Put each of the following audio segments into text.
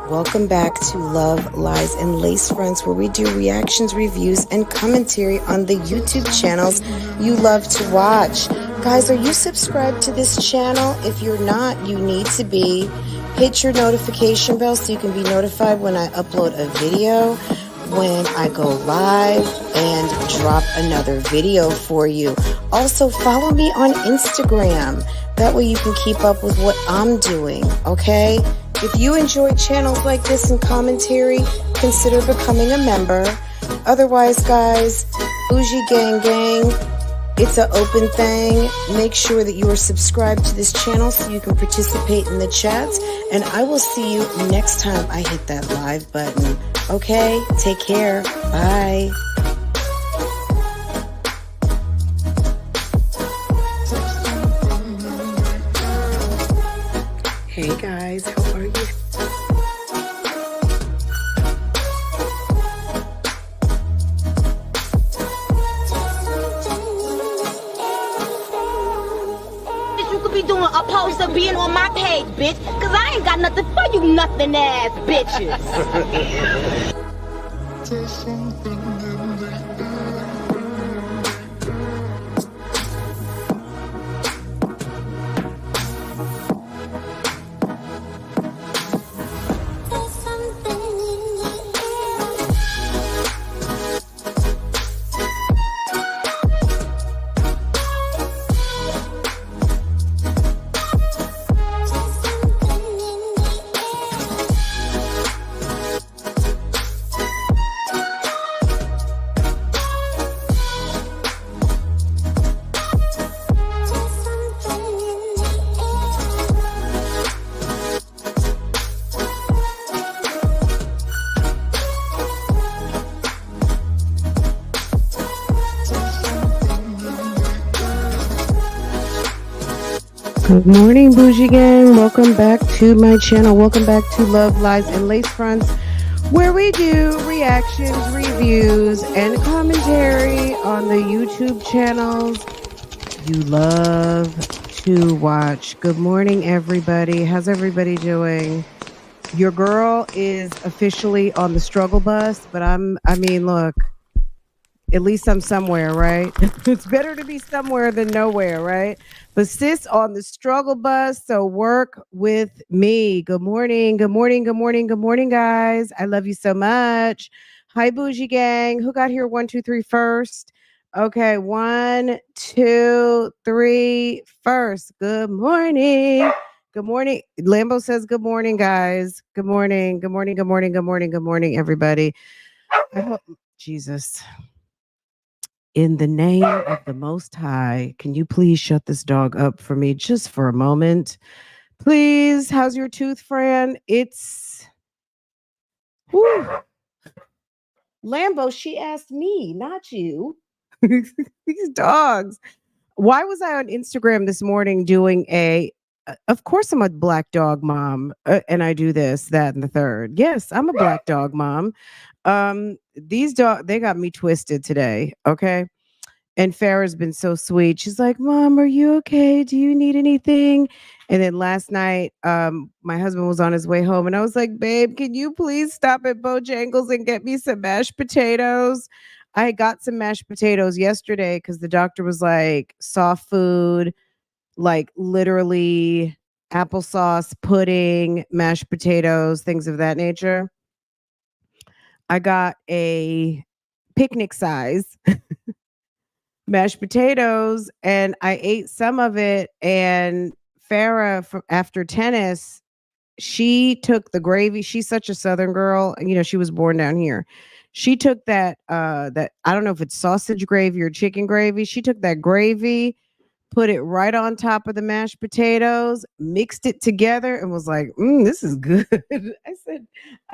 Welcome back to Love, Lies, and Lacefronts, where we do reactions, reviews, and commentary on the YouTube channels you love to watch. Guys, are you subscribed to this channel? If you're not, you need to be. Hit your notification bell so you can be notified when I upload a video, when I go live, and drop another video for you. Also, follow me on Instagram. That way you can keep up with what I'm doing, okay? If you enjoy channels like this and commentary, consider becoming a member. Otherwise, guys, Bougie Gang Gang, it's an open thing. Make sure that you are subscribed to this channel so you can participate in the chats. And I will see you next time I hit that live button. Okay? Take care. Bye. Hey guys, how are you? You could be doing opposed to being on my page, bitch. Cause I ain't got nothing for you nothing ass bitches. Good morning, Bougie Gang. Welcome back to my channel. Welcome back to Love, Lies, and Lacefronts, where we do reactions, reviews, and commentary on the YouTube channels you love to watch. Good morning, everybody. How's everybody doing? Your girl is officially on the struggle bus, but I mean, look, at least I'm somewhere, right? It's better to be somewhere than nowhere, right? But sis on the struggle bus, so work with me. Good morning, good morning, good morning, good morning, guys. I love you so much. Hi, Bougie Gang. Who got here? 1, 2, 3 first. Okay, 1, 2, 3 first. Good morning. Good morning. Lambo says good morning, guys. Good morning. Good morning. Good morning. Good morning. Good morning, everybody. I hope Jesus. In the name of the Most High, can you please shut this dog up for me just for a moment? Please. How's your tooth, Fran? It's... Whew. Lambo, she asked me, not you. These dogs. Why was I on Instagram this morning doing of course I'm a black dog mom, and I do this, that, and the third. Yes, I'm a black dog mom. These dogs, they got me twisted today, okay? And Farrah's been so sweet. She's like, Mom, are you okay? Do you need anything? And then last night, my husband was on his way home, and I was like, babe, can you please stop at Bojangles and get me some mashed potatoes? I got some mashed potatoes yesterday because the doctor was like, soft food, like literally applesauce, pudding, mashed potatoes, things of that nature. I got a picnic size mashed potatoes, and I ate some of it. And Farrah, after tennis, she took the gravy. She's such a Southern girl, and she was born down here. She took that I don't know if it's sausage gravy or chicken gravy. She took that gravy, put it right on top of the mashed potatoes, mixed it together, and was like, this is good. I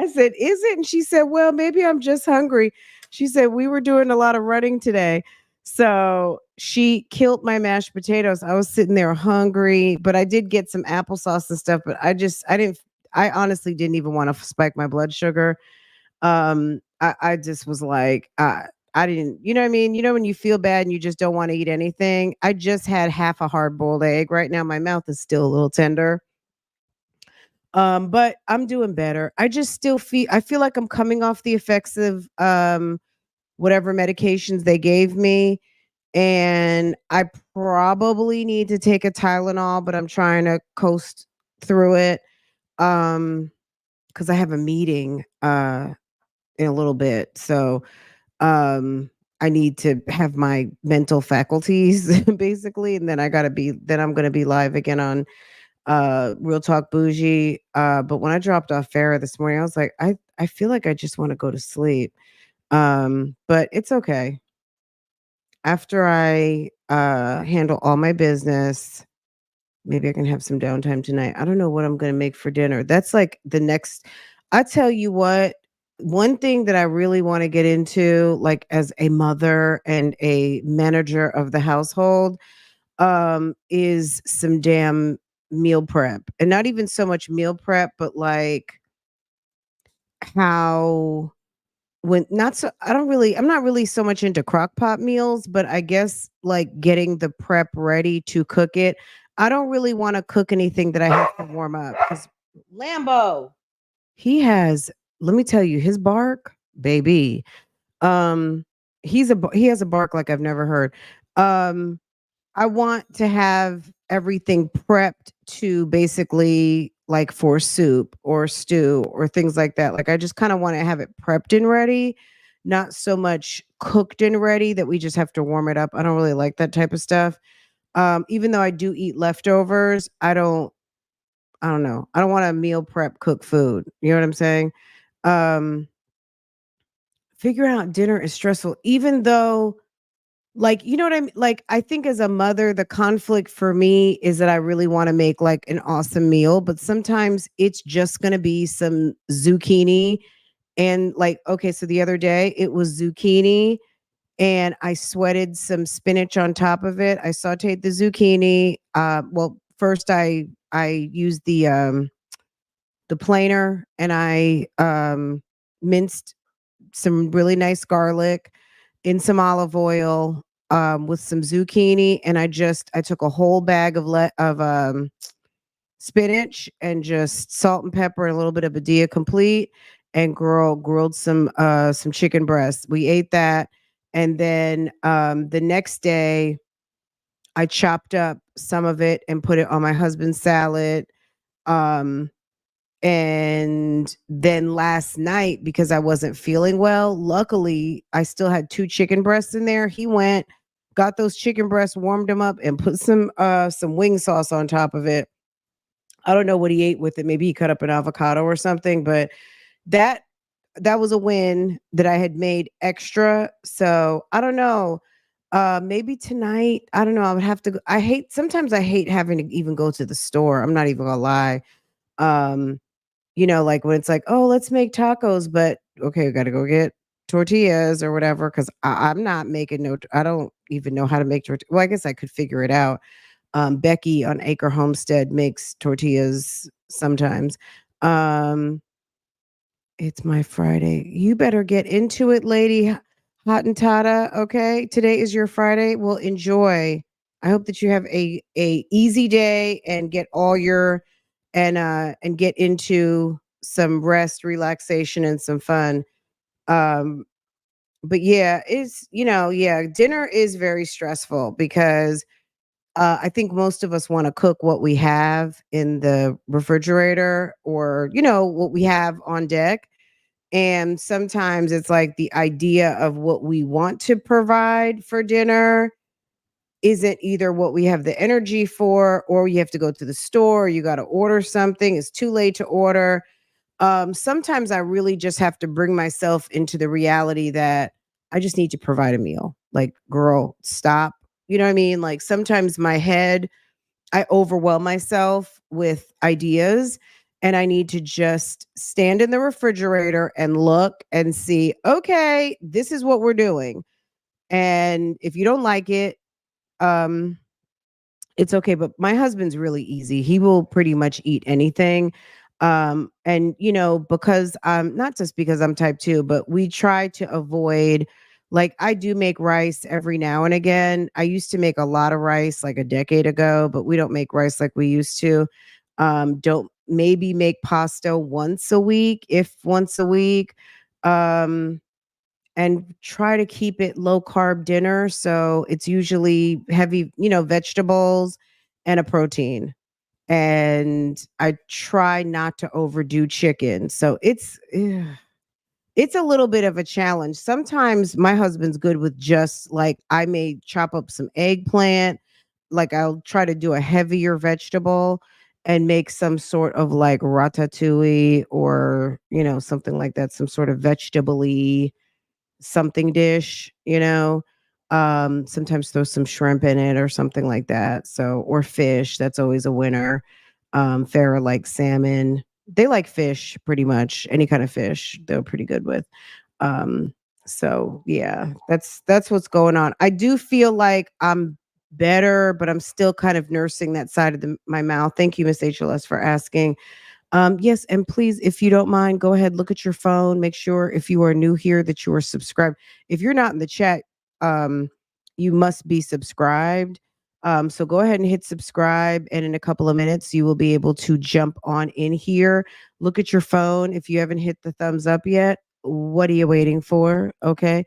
said, is it? And she said, well, maybe I'm just hungry. She said, we were doing a lot of running today. So she killed my mashed potatoes. I was sitting there hungry, but I did get some applesauce and stuff, but I honestly didn't even want to spike my blood sugar. I just was like, I didn't, you know what I mean? When you feel bad and you just don't want to eat anything. I just had half a hard boiled egg. Right now, my mouth is still a little tender. But I'm doing better. I feel like I'm coming off the effects of whatever medications they gave me, and I probably need to take a Tylenol, but I'm trying to coast through it. Because I have a meeting in a little bit. So um I need to have my mental faculties basically, and then I'm gonna be live again on Real Talk Bougie. But when I dropped off Farrah this morning, I was like, I feel like I just want to go to sleep. But it's okay. After I handle all my business, maybe I can have some downtime tonight. I don't know what I'm gonna make for dinner. That's like the next. I tell you what, one thing that I really want to get into, like as a mother and a manager of the household, is some damn meal prep. And not even so much meal prep, but like how when not so I'm not really so much into crock pot meals, but I guess like getting the prep ready to cook it. I don't really want to cook anything that I have to warm up because Lambo, he has, let me tell you, his bark, baby. Um, he has a bark like I've never heard. Um, I want to have everything prepped to basically like for soup or stew or things like that. Like I just kind of want to have it prepped and ready, not so much cooked and ready that we just have to warm it up. I don't really like that type of stuff. Even though I do eat leftovers, I don't know. I don't want to meal prep cook food. You know what I'm saying? Um, Figuring out dinner is stressful, even though like, you know what I mean? Like, I think as a mother, the conflict for me is that I really want to make like an awesome meal, but sometimes it's just going to be some zucchini. And like, okay, so the other day it was zucchini and I sweated some spinach on top of it. I sauteed the zucchini. Well, first I used the planer and I minced some really nice garlic in some olive oil with some zucchini, and I took a whole bag of spinach and just salt and pepper and a little bit of Badia complete, and grilled some chicken breasts. We ate that, and then the next day I chopped up some of it and put it on my husband's salad. Um, and then last night, because I wasn't feeling well, luckily I still had two chicken breasts in there. He went, got those chicken breasts, warmed them up, and put some wing sauce on top of it. I don't know what he ate with it. Maybe he cut up an avocado or something, but that that was a win that I had made extra. So I don't know. Maybe tonight. I don't know. I would have to. Sometimes I hate having to even go to the store. I'm not even gonna lie. Um, like when it's like, oh, let's make tacos, but okay, we got to go get tortillas or whatever. Cause I'm not making I don't even know how to make tortillas. Well, I guess I could figure it out. Becky on Acre Homestead makes tortillas sometimes. Um, it's my Friday. You better get into it, lady. Hottentotta. Okay. Today is your Friday. Well, enjoy. I hope that you have a easy day and get all your and get into some rest, relaxation, and some fun. Um, but yeah, yeah, dinner is very stressful because I think most of us want to cook what we have in the refrigerator or, what we have on deck. And sometimes it's like the idea of what we want to provide for dinner isn't either what we have the energy for, or you have to go to the store, you got to order something, it's too late to order. Sometimes I really just have to bring myself into the reality that I just need to provide a meal. Like, girl, stop. You know what I mean? Like sometimes I overwhelm myself with ideas and I need to just stand in the refrigerator and look and see, okay, this is what we're doing. And if you don't like it, um, it's okay. But my husband's really easy. He will pretty much eat anything. And because not just because I'm type 2, but we try to avoid, like, I do make rice every now and again. I used to make a lot of rice like a decade ago, but we don't make rice like we used to. Don't maybe make pasta once a week, if once a week. Um, and try to keep it low carb dinner. So it's usually heavy, vegetables and a protein. And I try not to overdo chicken. So it's a little bit of a challenge. Sometimes my husband's good with just like I may chop up some eggplant, like I'll try to do a heavier vegetable and make some sort of like ratatouille or, something like that, some sort of vegetable-y something dish. Sometimes throw some shrimp in it or something like that. So, or fish, that's always a winner. Farrah likes salmon. They like fish pretty much. Any kind of fish, they're pretty good with. Um, so yeah, that's what's going on. I do feel like I'm better, but I'm still kind of nursing that side of my mouth. Thank you, Miss HLS, for asking. Yes, and please, if you don't mind, go ahead, look at your phone. Make sure if you are new here that you are subscribed. If you're not in the chat, you must be subscribed. So go ahead and hit subscribe, and in a couple of minutes, you will be able to jump on in here. Look at your phone. If you haven't hit the thumbs up yet, what are you waiting for? Okay.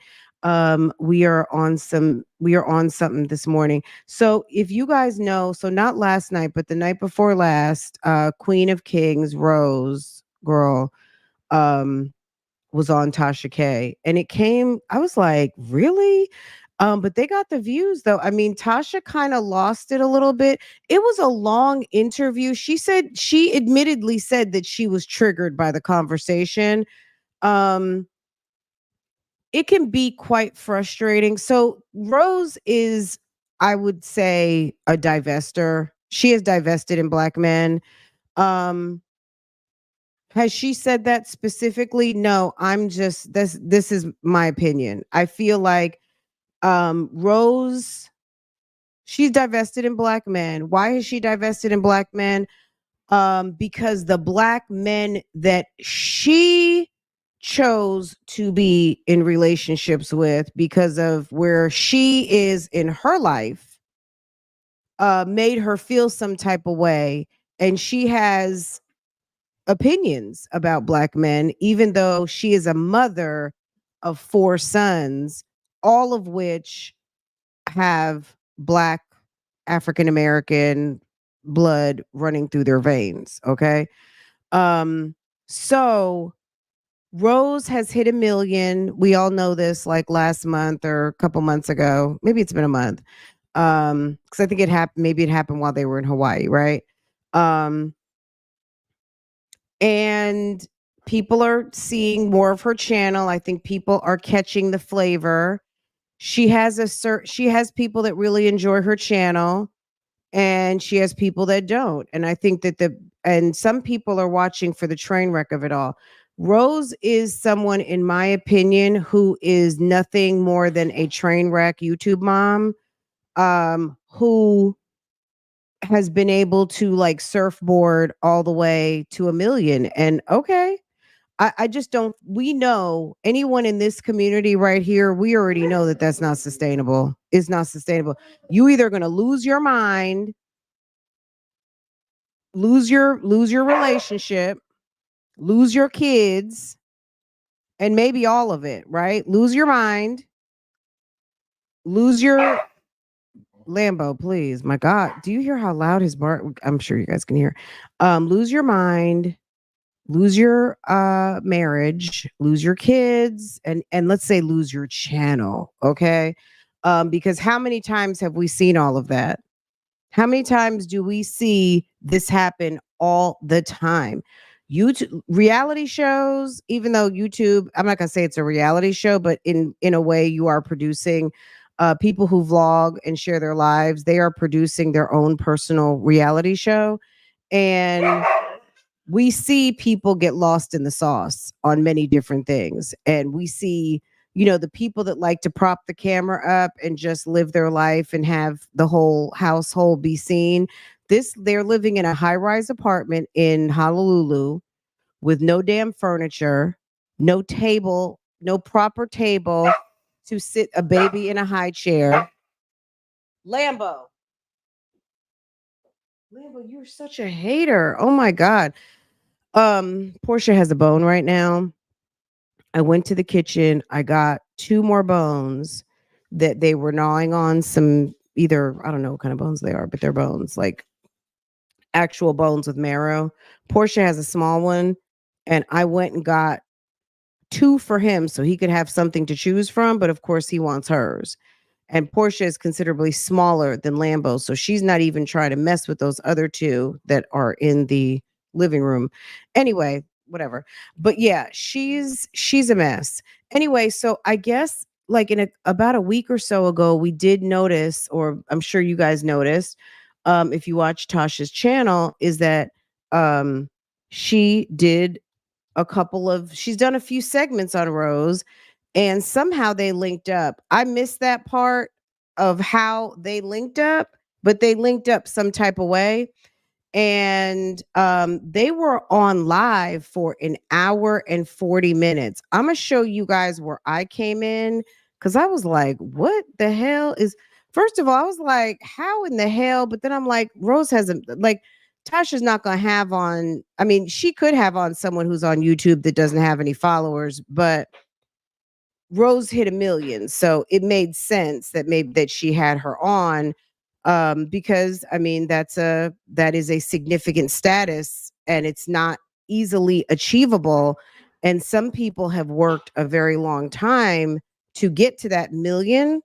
We are on something this morning. So if you guys know, so not last night, but the night before last, Queen of Kings, Rose girl, um, was on Tasha K. And it came, I was like, really? But they got the views though. I mean, Tasha kind of lost it a little bit. It was a long interview. She admittedly said that she was triggered by the conversation. Um, it can be quite frustrating. So Rose is, I would say, a divester. She has divested in black men. Um, has she said that specifically? No, I'm just this is my opinion. I feel like Rose, she's divested in black men. Why has she divested in black men? Because the black men that she chose to be in relationships with because of where she is in her life made her feel some type of way, and she has opinions about black men even though she is a mother of 4 sons, all of which have black African American blood running through their veins. Okay. Um, so Rose has hit 1 million. We all know this like last month or a couple months ago. Maybe it's been a month. Because I think it happened, maybe it happened while they were in Hawaii, right? Um, and people are seeing more of her channel. I think people are catching the flavor. She has people that really enjoy her channel, and she has people that don't. And I think that and some people are watching for the train wreck of it all. Rose is someone, in my opinion, who is nothing more than a train wreck YouTube mom, who has been able to like surfboard all the way to 1 million. And okay, I just don't, we know anyone in this community right here, we already know that that's not sustainable. It's not sustainable. You either going to lose your mind, lose your relationship, lose your kids, and maybe all of it, right? Lose your mind, lose your Lambo, please. My God, do you hear how loud his bark? I'm sure you guys can hear. Lose your mind, lose your marriage, lose your kids, and let's say lose your channel, okay? Because how many times have we seen all of that? How many times do we see this happen all the time? YouTube reality shows, even though YouTube, I'm not gonna say it's a reality show, but in a way you are producing people who vlog and share their lives, they are producing their own personal reality show. And we see people get lost in the sauce on many different things. And we see, the people that like to prop the camera up and just live their life and have the whole household be seen. They're living in a high-rise apartment in Honolulu with no damn furniture, no table, no proper table to sit a baby in a high chair. Lambo. Lambo, you're such a hater. Oh my God. Portia has a bone right now. I went to the kitchen. I got two more bones that they were gnawing on. Some either I don't know what kind of bones they are, but they're bones, like actual bones with marrow. Portia has a small one, and I went and got two for him so he could have something to choose from. But of course, he wants hers. And Portia is considerably smaller than Lambo, so she's not even trying to mess with those other two that are in the living room. Anyway, whatever. But yeah, she's a mess. Anyway, so I guess like about a week or so ago, we did notice, or I'm sure you guys noticed, if you watch Tasha's channel, is that she did she's done a few segments on Rose, and somehow they linked up. I missed that part of how they linked up, but they linked up some type of way. And they were on live for an hour and 40 minutes. I'm gonna show you guys where I came in because I was like, what the hell is first of all, I was like, how in the hell? But then I'm like, Rose hasn't like Tasha's not gonna have on. I mean, she could have on someone who's on YouTube that doesn't have any followers, but Rose hit 1 million, so it made sense that maybe that she had her on, because I mean that is a significant status, and it's not easily achievable. And some people have worked a very long time to get to that million.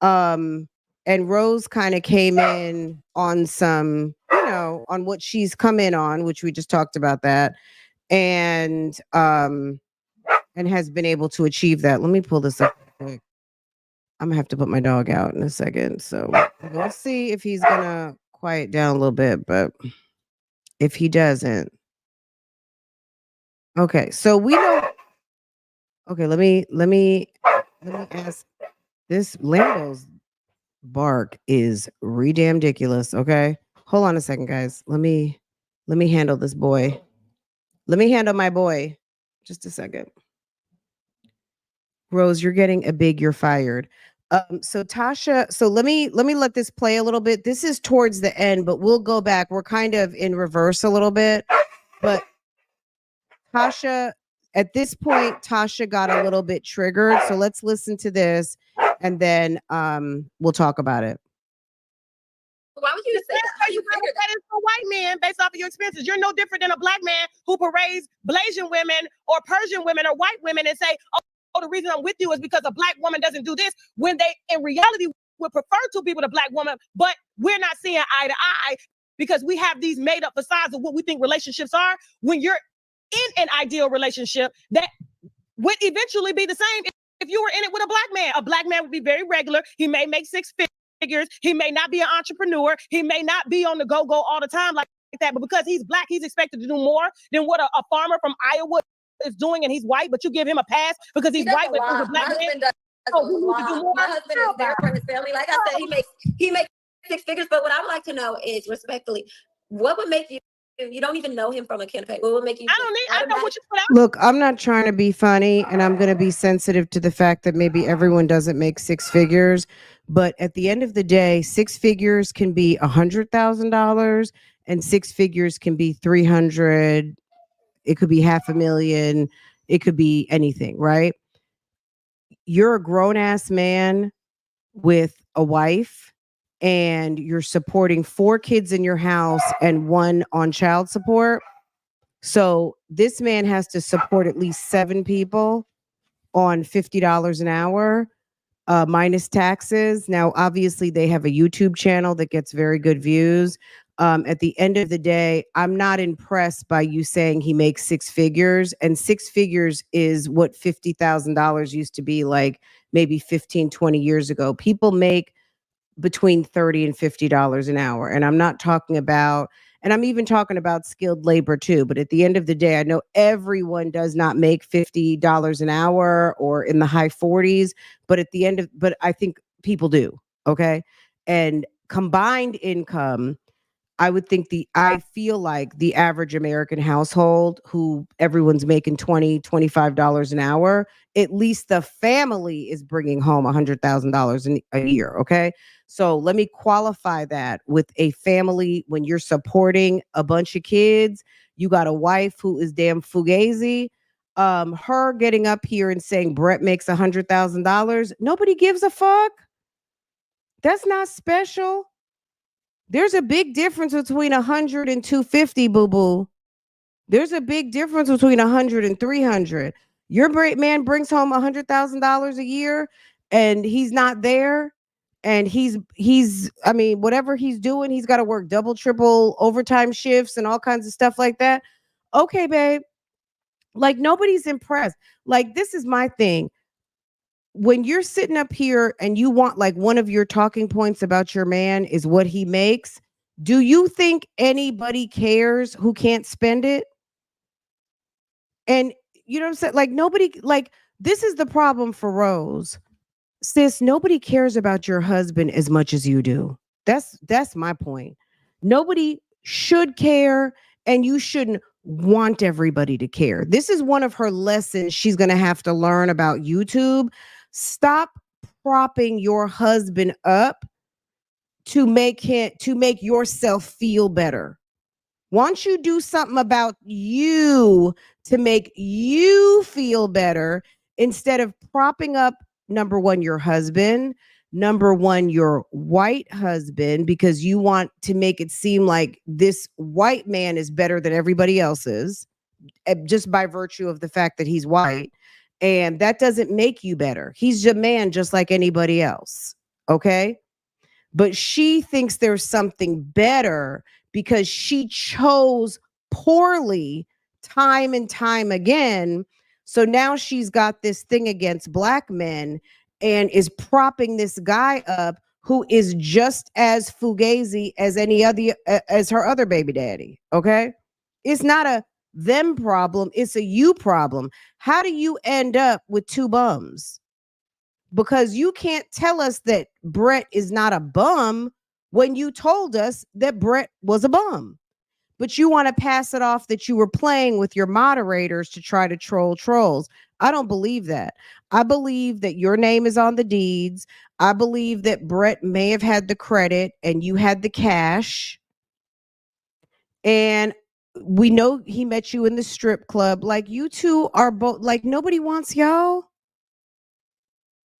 Um, and Rose kind of came in on some, on what she's come in on, which we just talked about that, and has been able to achieve that. Let me pull this up quick. I'm gonna have to put my dog out in a second. So we'll see if he's gonna quiet down a little bit, but if he doesn't. Okay, so we know. Okay, let me ask. This Lambo's bark is ridiculous. Okay. Hold on a second, guys. Let me handle this boy. Let me handle my boy. Just a second. Rose, you're getting a big, you're fired. So Tasha, so let me let this play a little bit. This is towards the end, but we'll go back. We're kind of in reverse a little bit. But Tasha, at this point, Tasha got a little bit triggered. So let's listen to this and then we'll talk about it. Why would you say that? You figure that is for white men based off of your experiences. You're no different than a black man who parades Blasian women or Persian women or white women and say, oh, the reason I'm with you is because a black woman doesn't do this, when they in reality would prefer to be with a black woman, but we're not seeing eye to eye because we have these made up facades of what we think relationships are. When you're in an ideal relationship, that would eventually be the same if you were in it with a black man would be very regular. He may make six figures. He may not be an entrepreneur. He may not be on the go all the time like that. But because he's black, he's expected to do more than what a farmer from Iowa is doing, and he's white. But you give him a pass because he's white. But he's a black man. My husband is there for his family. Like I said, he makes six figures. But what I would like to know is, respectfully, what would make you? You don't even know him from a campaign. What would make you? I know what you put out. Look, I'm not trying to be funny, and I'm going to be sensitive to the fact that maybe everyone doesn't make six figures. But at the end of the day, six figures can be $100,000, and six figures can be 300. It could be $500,000. It could be anything, right? You're a grown ass man with a wife, and you're supporting 4 kids in your house and 1 on child support. So this man has to support at least 7 people on $50 an hour, minus taxes. Now, obviously, they have a YouTube channel that gets very good views. At the end of the day, I'm not impressed by you saying he makes 6 figures. And 6 figures is what $50,000 used to be like maybe 15, 20 years ago. People make between $30 and $50 an hour. And I'm not talking about, and I'm even talking about skilled labor too. But at the end of the day, I know everyone does not make $50 an hour or in the high 40s. But but I think people do. Okay. And combined income, I feel like the average American household who everyone's making $25 an hour, at least the family is bringing home $100,000 a year. Okay. So let me qualify that with a family. When you're supporting a bunch of kids, you got a wife who is damn fugazi. Her getting up here and saying Brett makes $100,000. Nobody gives a fuck. That's not special. There's a big difference between 100 and 250, boo boo. There's a big difference between 100 and 300. Your great man brings home $100,000 a year and he's not there. And I mean, whatever he's doing, he's got to work double, triple overtime shifts and all kinds of stuff like that. Okay, babe. Like, nobody's impressed. Like, this is my thing. When you're sitting up here and you want, like, one of your talking points about your man is what he makes, do you think anybody cares who can't spend it? And you know what I'm saying? Like, nobody, like, this is the problem for Rose. Sis, nobody cares about your husband as much as you do. That's my point. Nobody should care, and you shouldn't want everybody to care. This is one of her lessons she's going to have to learn about YouTube. Stop propping your husband up to make yourself feel better. Why don't you do something about you to make you feel better instead of propping up, number one, your husband, number one, your white husband, because you want to make it seem like this white man is better than everybody else's, just by virtue of the fact that he's white. And that doesn't make you better. He's a man just like anybody else. Okay. But she thinks there's something better because she chose poorly time and time again. So now she's got this thing against black men and is propping this guy up who is just as fugazi as any other, as her other baby daddy. Okay. It's not a them problem. It's a you problem. How do you end up with two bums? Because you can't tell us that Brett is not a bum when you told us that Brett was a bum. But you want to pass it off that you were playing with your moderators to try to troll trolls. I don't believe that. I believe that your name is on the deeds. I believe that Brett may have had the credit and you had the cash. And we know he met you in the strip club. Like, you two are both, like, nobody wants y'all.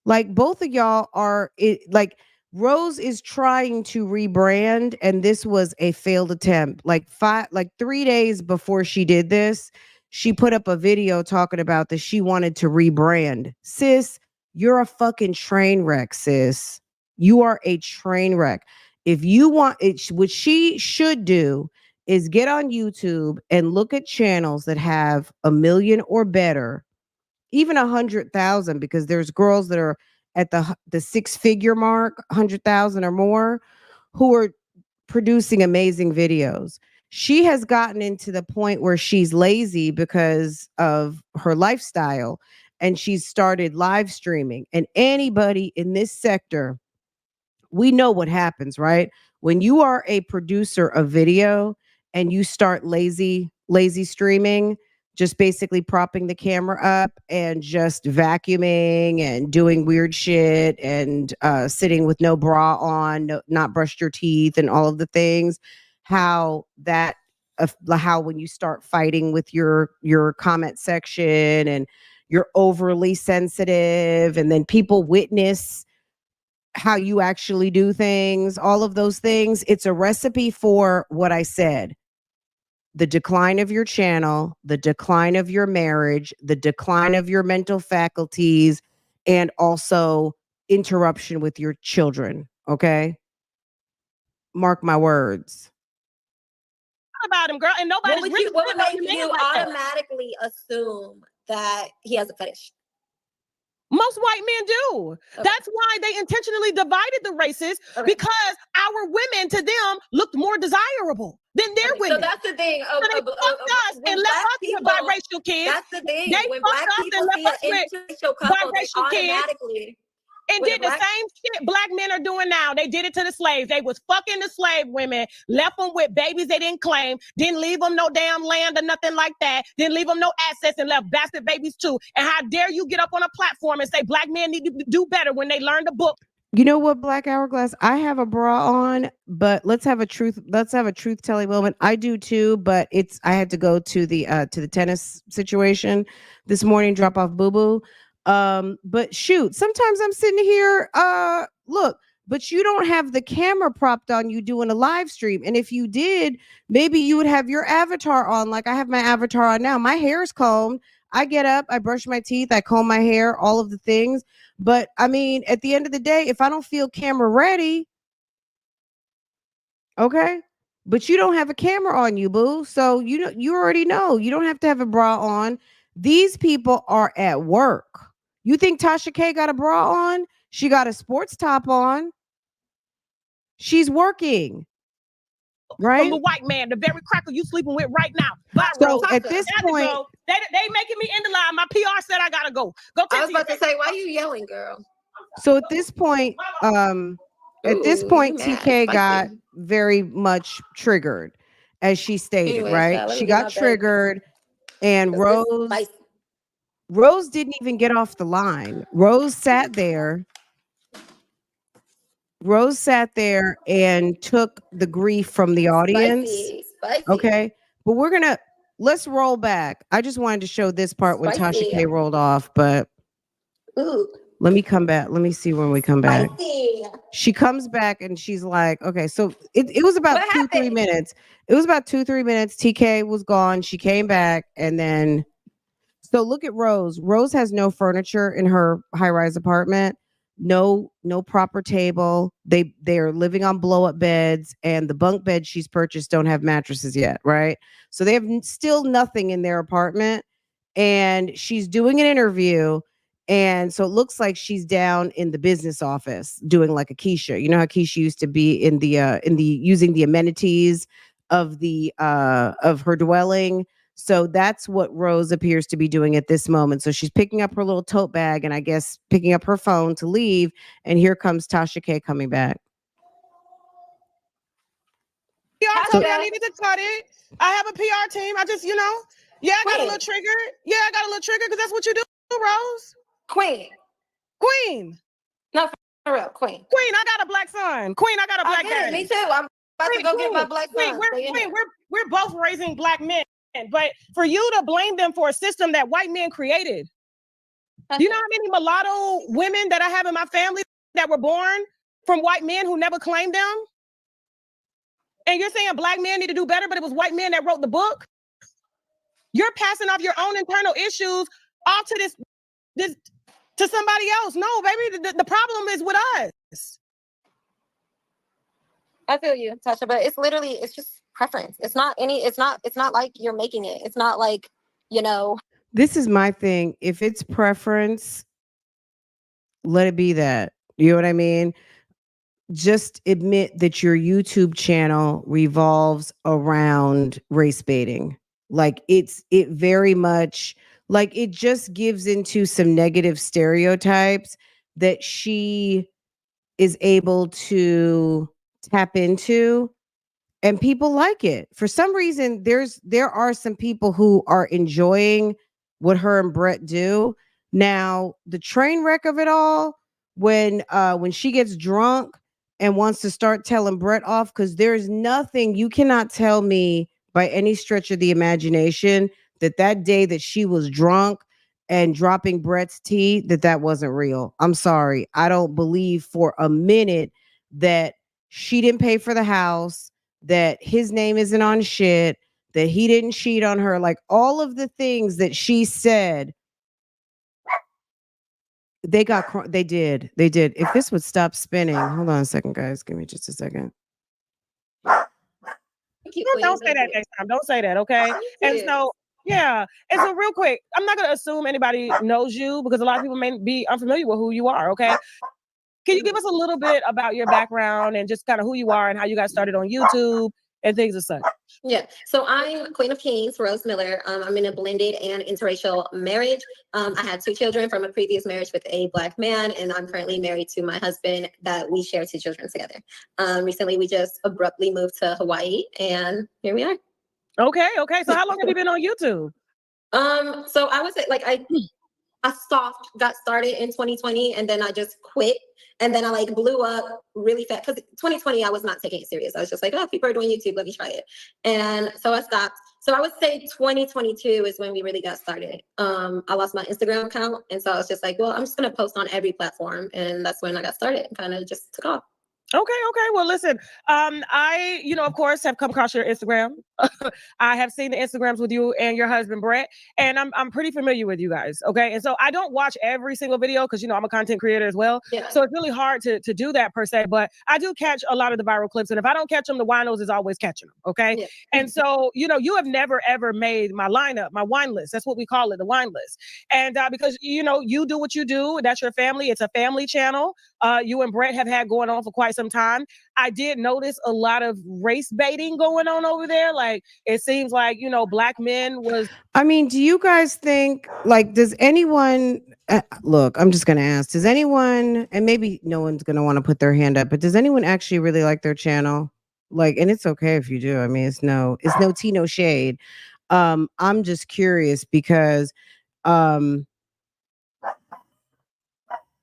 Like, both of y'all are like, Rose is trying to rebrand, and this was a failed attempt. Like 3 days before she did this, she put up a video talking about that she wanted to rebrand. Sis, you're a fucking train wreck, sis. You are a train wreck. If you want it, what she should do is get on YouTube and look at channels that have 1 million or better, even 100,000, because there's girls that are at the 6-figure mark, 100,000 or more, who are producing amazing videos. She has gotten into the point where she's lazy because of her lifestyle, and she's started live streaming. And anybody in this sector, we know what happens, right? When you are a producer of video and you start lazy streaming, just basically propping the camera up and just vacuuming and doing weird shit and sitting with no bra on, not brushed your teeth and all of the things, how when you start fighting with your comment section and you're overly sensitive, and then people witness how you actually do things, all of those things, it's a recipe for what I said. The decline of your channel, the decline of your marriage, the decline of your mental faculties, and also interruption with your children. Okay? Mark my words. About him, girl, and nobody's what would make you automatically assume that he has a fetish? Most white men do. Okay. That's why they intentionally divided the races, because our women to them looked more desirable than their women. So that's the thing. So they fucked us and left us with biracial kids. That's the thing. They when fucked black us people and see left us an with interracial couple, they biracial kids. automatically And did the same shit black men are doing now. They did it to the slaves. They was fucking the slave women, left them with babies they didn't claim, didn't leave them no damn land or nothing like that, didn't leave them no assets and left bastard babies too. And how dare you get up on a platform and say black men need to do better when they learn the book? You know what, Black Hourglass? I have a bra on, but let's have a truth telling moment. I do too, but I had to go to the tennis situation this morning, drop off boo boo. But shoot, sometimes I'm sitting here, look, but you don't have the camera propped on you doing a live stream. And if you did, maybe you would have your avatar on, like I have my avatar on now. My hair is combed. I get up, I brush my teeth, I comb my hair, all of the things. But I mean, at the end of the day, if I don't feel camera ready, okay, but you don't have a camera on you, boo. So you already know you don't have to have a bra on. These people are at work. You think Tasha K got a bra on? She got a sports top on. She's working. Right? From the white man, the very cracker you sleeping with right now. So at this point, they making me end the line. My PR said I gotta go. I was about to say, why are you yelling, girl? So at this point, TK got very much triggered, as she stated, right? She got triggered, and Rose didn't even get off the line. Rose sat there and took the grief from the audience. Spicy. Okay. But let's roll back. I just wanted to show this part when Tasha K rolled off, but let me come back. Let me see when we come back. She comes back and she's like, okay, so it was about 2-3 minutes. It was about 2-3 minutes. TK was gone. She came back, and then so look at Rose. Rose has no furniture in her high-rise apartment. No proper table. They're living on blow-up beds, and the bunk beds she's purchased don't have mattresses yet, right? So they have still nothing in their apartment, and she's doing an interview, and so it looks like she's down in the business office doing like a Keisha. You know how Keisha used to be in the using the amenities of the of her dwelling. So that's what Rose appears to be doing at this moment. So she's picking up her little tote bag and I guess picking up her phone to leave. And here comes Tasha K coming back. PR told me I needed to cut it. I have a PR team. I just, I got a little triggered. Yeah, I got a little triggered because that's what you do, Rose. Queen. No, for real, Queen. Queen, I got a black son. Queen, I got a black daddy. Me too. I'm about to go get my black son. We're both raising black men. But for you to blame them for a system that white men created, do you know how many mulatto women that I have in my family that were born from white men who never claimed them? And you're saying black men need to do better, but it was white men that wrote the book? You're passing off your own internal issues off to this to somebody else. No, baby, the problem is with us. I feel you, Tasha, but it's just preference. It's not like you're making it. It's not like, This is my thing. If it's preference, let it be that. You know what I mean? Just admit that your YouTube channel revolves around race baiting. Like it very much, like it just gives into some negative stereotypes that she is able to tap into. And people like it. For some reason, there are some people who are enjoying what her and BRET do. Now, the train wreck of it all, when she gets drunk and wants to start telling BRET off, because there's nothing, you cannot tell me by any stretch of the imagination that day that she was drunk and dropping BRET's tea, that wasn't real. I'm sorry. I don't believe for a minute that she didn't pay for the house, that his name isn't on shit, that he didn't cheat on her, like all of the things that she said. They did. If this would stop spinning, hold on a second, guys. Give me just a second. Don't say that next time. Don't say that, okay? And so, real quick, I'm not going to assume anybody knows you because a lot of people may be unfamiliar with who you are, okay? Can you give us a little bit about your background and just kind of who you are and how you got started on YouTube and things as such. Yeah, so I'm Queen of Kings, Rose Miller. I'm in a blended and interracial marriage. I had 2 children from a previous marriage with a Black man, and I'm currently married to my husband that we share 2 children together. Recently, we just abruptly moved to Hawaii, and here we are. Okay. So how long have you been on YouTube? So I would say like I got started in 2020, and then I just quit. And then I like blew up really fast because 2020 I was not taking it serious. I was just like, oh, people are doing YouTube, let me try it. And so I stopped. So I would say 2022 is when we really got started. I lost my Instagram account, and so I was just like, well, I'm just gonna post on every platform, and that's when I got started and kind of just took off. Okay. Well, listen, I, of course, have come across your Instagram. I have seen the Instagrams with you and your husband, Brett, and I'm pretty familiar with you guys. Okay. And so I don't watch every single video because, I'm a content creator as well. Yeah. So it's really hard to do that per se, but I do catch a lot of the viral clips. And if I don't catch them, the winos is always catching them. Okay. Yeah. And so, you have never, ever made my lineup, my wine list. That's what we call it, the wine list. And because, you do what you do. That's your family. It's a family channel. You and Brett have had going on for quite some time. I did notice a lot of race baiting going on over there. Like, it seems like, Black men was. I mean, do you guys think, like, does anyone, look, I'm just going to ask, does anyone, and maybe no one's going to want to put their hand up, but does anyone actually really like their channel? Like, and it's okay if you do. I mean, it's no tea, no shade. I'm just curious because,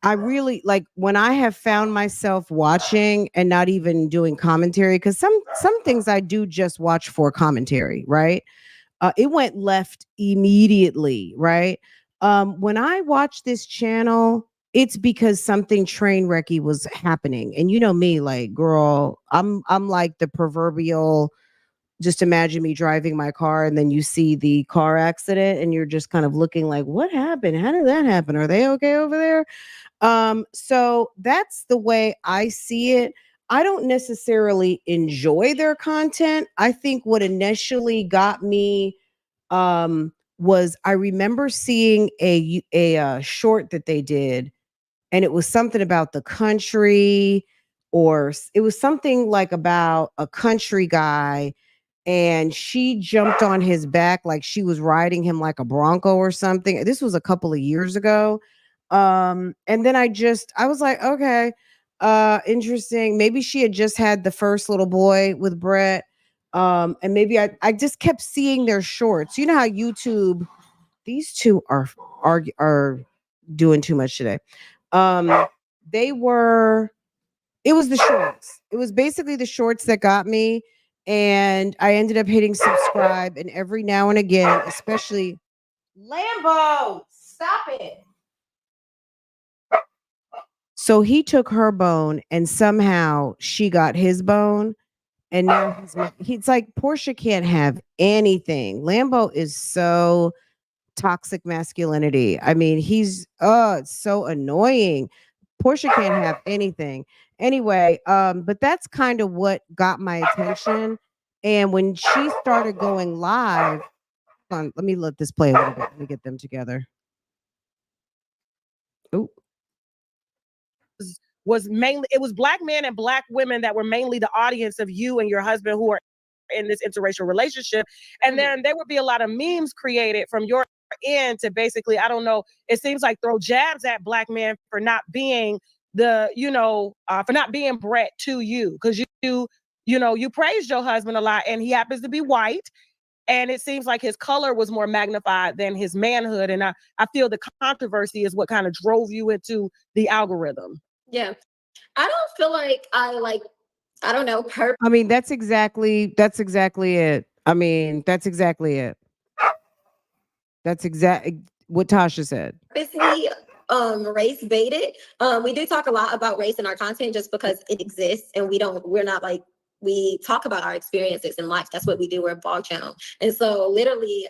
I really like when I have found myself watching and not even doing commentary, because some things I do just watch for commentary, right? It went left immediately, right? When I watch this channel, it's because something train wrecky was happening. And you know me, like, girl, I'm like the proverbial, just imagine me driving my car and then you see the car accident and you're just kind of looking like, what happened? How did that happen? Are they okay over there? So that's the way I see it. I don't necessarily enjoy their content. I think what initially got me was I remember seeing a short that they did, and it was something about the country, or it was something like about a country guy, and she jumped on his back like she was riding him like a bronco or something. This was a couple of years ago. And then I was like, okay, interesting. Maybe she had just had the first little boy with Brett. And maybe I just kept seeing their shorts. You know how YouTube, these two are doing too much today. It was the shorts. It was basically the shorts that got me. And I ended up hitting subscribe. And every now and again, especially Lambo, stop it. So he took her bone and somehow she got his bone. And now he's like, Portia can't have anything. Lambo is so toxic masculinity. I mean, he's it's so annoying. Portia can't have anything. Anyway, but that's kind of what got my attention. And when she started going live, hold on, let me let this play a little bit. Let me get them together. Oh. Was mainly, it was Black men and Black women that were mainly the audience of you and your husband who are in this interracial relationship. And then there would be a lot of memes created from your end to basically, I don't know, it seems like throw jabs at Black men for not being the, for not being Brett to you. Because you praised your husband a lot and he happens to be white. And it seems like his color was more magnified than his manhood. And I feel the controversy is what kind of drove you into the algorithm. Yeah. I don't feel like I don't know. I mean, that's exactly it. I mean, that's exactly it. That's exactly what Tasha said. Purposely race baited. We do talk a lot about race in our content just because it exists, and we're not like, we talk about our experiences in life. That's what we do. We're a blog channel. And so literally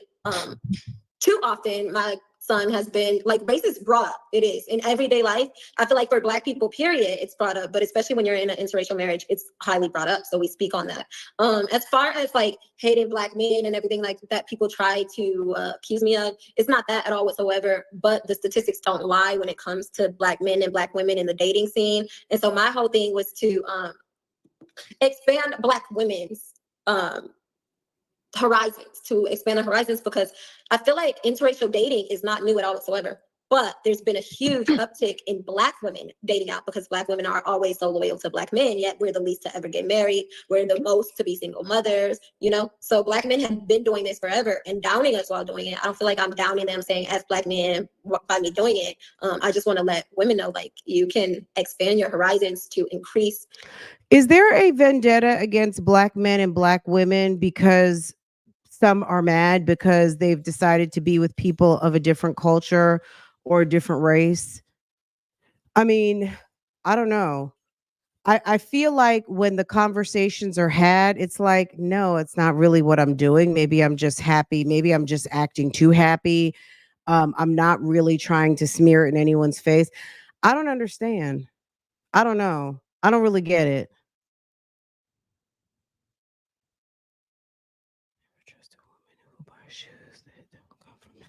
too often my son has been like, race is brought up. It is in everyday life. I feel like for Black people, period, it's brought up, but especially when you're in an interracial marriage, it's highly brought up. So we speak on that. As far as like hating Black men and everything like that people try to accuse me of, it's not that at all whatsoever, but the statistics don't lie when it comes to Black men and Black women in the dating scene. And so my whole thing was to expand Black women's horizons, to expand our horizons, because I feel like interracial dating is not new at all whatsoever. But there's been a huge uptick in Black women dating out, because Black women are always so loyal to Black men, yet we're the least to ever get married. We're the most to be single mothers, you know? So Black men have been doing this forever and downing us while doing it. I don't feel like I'm downing them saying as Black men by me doing it. I just want to let women know, like, you can expand your horizons to increase. Is there a vendetta against Black men and Black women because some are mad because they've decided to be with people of a different culture or a different race? I mean, I don't know. I feel like when the conversations are had, it's like, no, it's not really what I'm doing. Maybe I'm just happy. Maybe I'm just acting too happy. I'm not really trying to smear it in anyone's face. I don't understand. I don't know. I don't really get it. Trust a woman who buys shoes that don't come from them.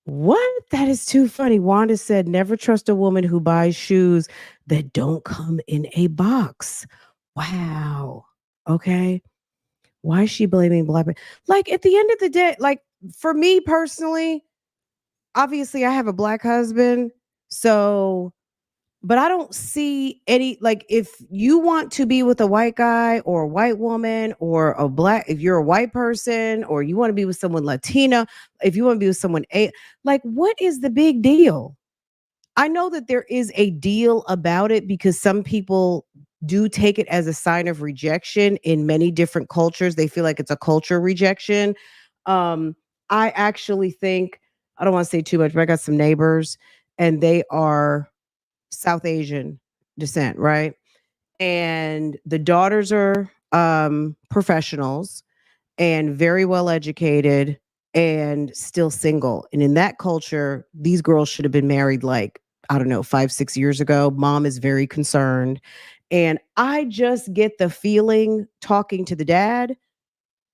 What? That is too funny. Wanda said, never trust a woman who buys shoes that don't come in a box. Wow. Okay. Why is she blaming Black men? Like, at the end of the day, like, for me personally, obviously I have a Black husband. So, but I don't see any, like, if you want to be with a white guy or a white woman or a Black, if you're a white person or you want to be with someone Latina, if you want to be with someone, like, what is the big deal? I know that there is a deal about it because some people do take it as a sign of rejection in many different cultures. They feel like it's a culture rejection. I actually think, I don't want to say too much, but I got some neighbors and they are South Asian descent, right? And the daughters are professionals and very well educated and still single. And in that culture, these girls should have been married like, I don't know, 5, 6 years ago. Mom is very concerned. And I just get the feeling talking to the dad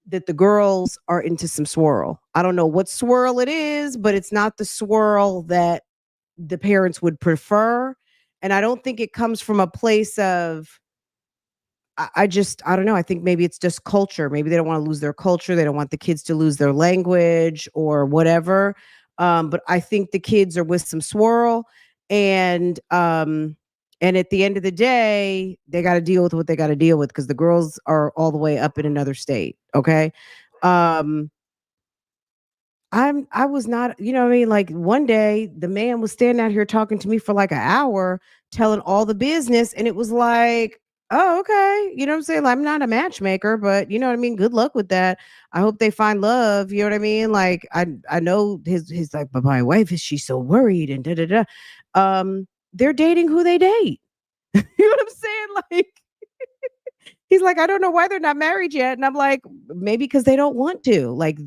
that the girls are into some swirl. I don't know what swirl it is, but it's not the swirl that the parents would prefer. And I don't think it comes from a place of, I don't know. I think maybe it's just culture. Maybe they don't want to lose their culture. They don't want the kids to lose their language or whatever. But I think the kids are with some swirl, and at the end of the day, they got to deal with what they got to deal with because the girls are all the way up in another state. Okay. Um, I was not, you know what I mean? Like one day the man was standing out here talking to me for like an hour, telling all the business, and it was like, oh, okay. You know what I'm saying? Like, I'm not a matchmaker, but you know what I mean? Good luck with that. I hope they find love. You know what I mean? Like I know his like, but my wife is she's so worried and da da da. They're dating who they date. You know what I'm saying? Like he's like, I don't know why they're not married yet. And I'm like, maybe because they don't want to. Like,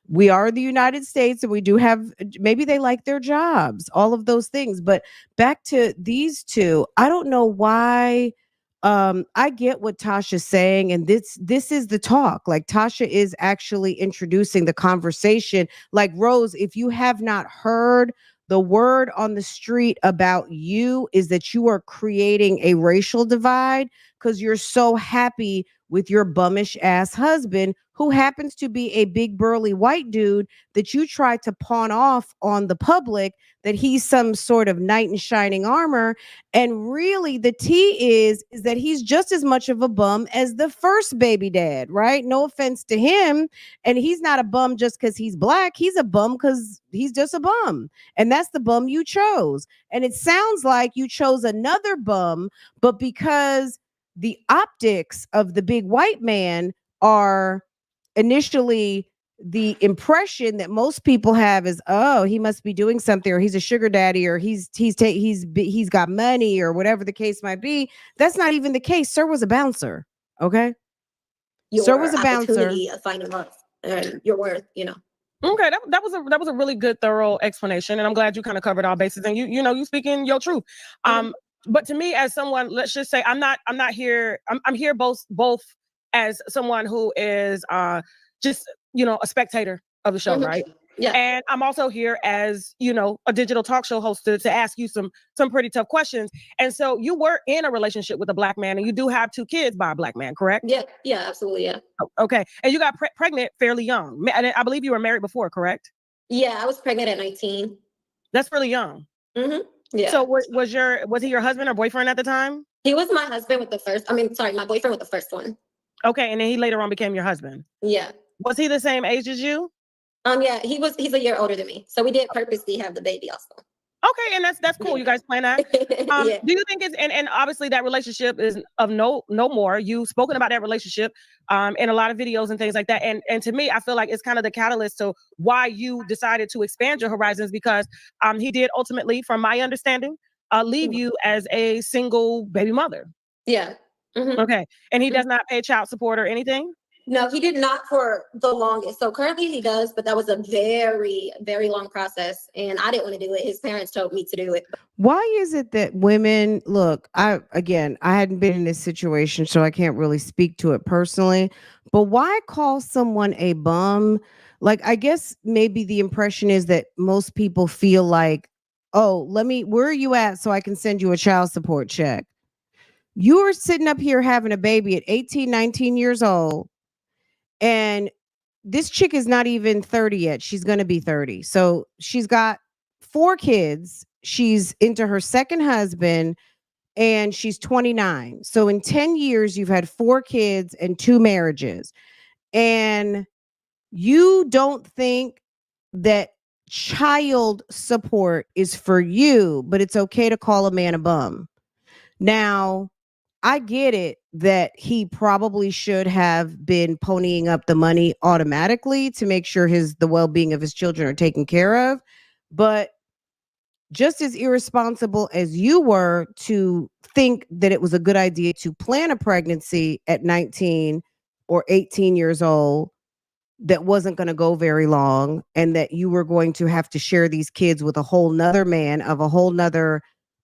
we are the United States and we do have, maybe they like their jobs, all of those things. But back to these two, I don't know why. I get what Tasha's saying, and this is the talk. Like Tasha is actually introducing the conversation. Like Rose, if you have not heard, the word on the street about you is that you are creating a racial divide because you're so happy with your bummish ass husband who happens to be a big burly white dude that you try to pawn off on the public that he's some sort of knight in shining armor. And really the tea is that he's just as much of a bum as the first baby dad, right? No offense to him. And he's not a bum just because he's Black. He's a bum because he's just a bum. And that's the bum you chose. And it sounds like you chose another bum, but because the optics of the big white man are initially the impression that most people have is, oh, he must be doing something, or he's a sugar daddy, or he's got money, or whatever the case might be. That's not even the case. Sir was a bouncer. Okay. Sir was a bouncer. Of finding love and your worth, you know. Okay, that was a really good, thorough explanation, and I'm glad you kind of covered all bases, and you speaking your truth. But to me, as someone, let's just say, I'm not here. I'm here both as someone who is just a spectator of the show, right? Yeah. And I'm also here as, a digital talk show host to ask you some pretty tough questions. And so you were in a relationship with a Black man, and you do have 2 kids by a Black man, correct? Yeah. Yeah, absolutely. Yeah. Okay. And you got pregnant fairly young. I believe you were married before, correct? Yeah, I was pregnant at 19. That's really young. Mm-hmm. Yeah. So was he your husband or boyfriend at the time? He was my husband with the first, my boyfriend with the first one. Okay. And then he later on became your husband. Yeah. Was he the same age as you? Yeah, he's a year older than me. So we did purposely have the baby also. Okay, and that's cool. Yeah. You guys plan that. Yeah. Do you think it's and obviously that relationship is of no more. You've spoken about that relationship in a lot of videos and things like that. And to me, I feel like it's kind of the catalyst to why you decided to expand your horizons, because he did ultimately, from my understanding, leave you as a single baby mother. Yeah. Mm-hmm. Okay. And he does not pay child support or anything? No, he did not for the longest. So currently he does, but that was a very, very long process. And I didn't want to do it. His parents told me to do it. Why is it that women look, I hadn't been in this situation, so I can't really speak to it personally, but why call someone a bum? Like, I guess maybe the impression is that most people feel like, oh, where are you at so I can send you a child support check? You are sitting up here having a baby at 18, 19 years old, and this chick is not even 30 yet. She's going to be 30. So she's got 4 kids. She's into her second husband, and she's 29. So in 10 years, you've had 4 kids and 2 marriages. And you don't think that child support is for you, but it's okay to call a man a bum. Now, I get it that he probably should have been ponying up the money automatically to make sure the well-being of his children are taken care of. But just as irresponsible as you were to think that it was a good idea to plan a pregnancy at 19 or 18 years old that wasn't going to go very long, and that you were going to have to share these kids with a whole nother man of a whole nother